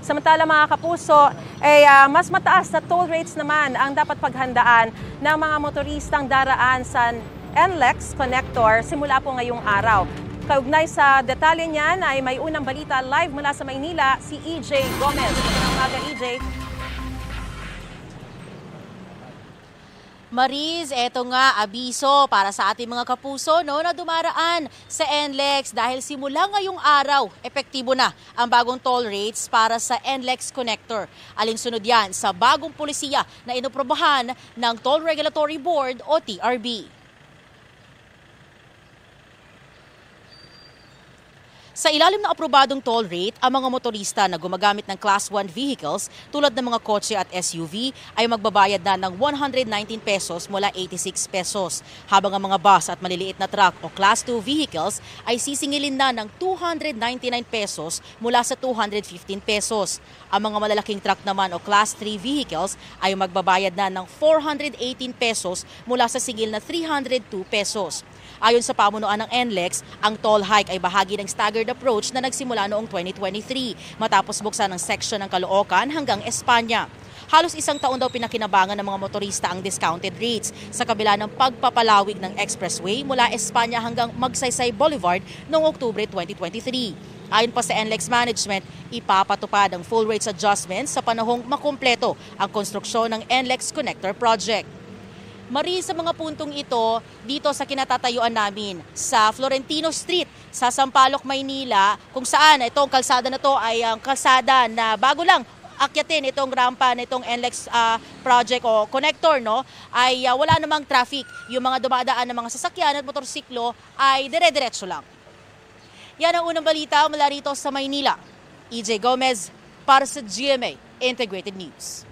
Samantala mga kapuso, mas mataas na toll rates naman ang dapat paghandaan ng mga motoristang daraan sa NLEX Connector simula po ngayong araw. Kaugnay sa detalye niyan ay may unang balita live mula sa Maynila, si EJ Gomez. Magandang umaga, EJ. Mariz, eto nga abiso para sa ating mga kapuso na dumaraan sa NLEX dahil simula ngayong araw, epektibo na ang bagong toll rates para sa NLEX Connector. Alinsunod yan sa bagong polisiya na inoprobahan ng Toll Regulatory Board o TRB. Sa ilalim ng aprobadong toll rate, ang mga motorista na gumagamit ng Class 1 vehicles tulad ng mga kotse at SUV ay magbabayad na ng 119 pesos mula 86 pesos. Habang ang mga bus at maliliit na truck o Class 2 vehicles ay sisingilin na ng 299 pesos mula sa 215 pesos. Ang mga malalaking truck naman o Class 3 vehicles ay magbabayad na ng 418 pesos mula sa singil na 302 pesos. Ayon sa pamunuan ng NLEX, ang toll hike ay bahagi ng staggered approach na nagsimula noong 2023 matapos buksan ng seksyon ng Caloocan hanggang Espanya. Halos isang taon daw pinakinabangan ng mga motorista ang discounted rates sa kabila ng pagpapalawig ng expressway mula Espanya hanggang Magsaysay Boulevard noong Oktubre 2023. Ayon pa sa NLEX Management, ipapatupad ang full rates adjustment sa panahong makumpleto ang konstruksyon ng NLEX Connector Project. Mari sa mga puntong ito dito sa kinatatayuan namin sa Florentino Street sa Sampaloc, Maynila, kung saan itong kalsada na to ay ang kalsada na bago lang akyatin itong rampa nitong NLEX project o connector, no, ay wala namang traffic. Yung mga dumadaan ng mga sasakyan at motorsiklo ay dire-diretso lang. Yan ang unang balita mula rito sa Maynila. EJ Gomez para sa GMA Integrated News.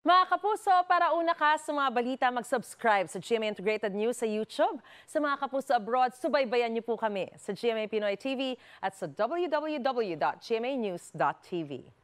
Mga kapuso, para una ka sa mga balita, mag-subscribe sa GMA Integrated News sa YouTube. Sa mga kapuso abroad, subaybayan niyo po kami sa GMA Pinoy TV at sa www.gmanews.tv.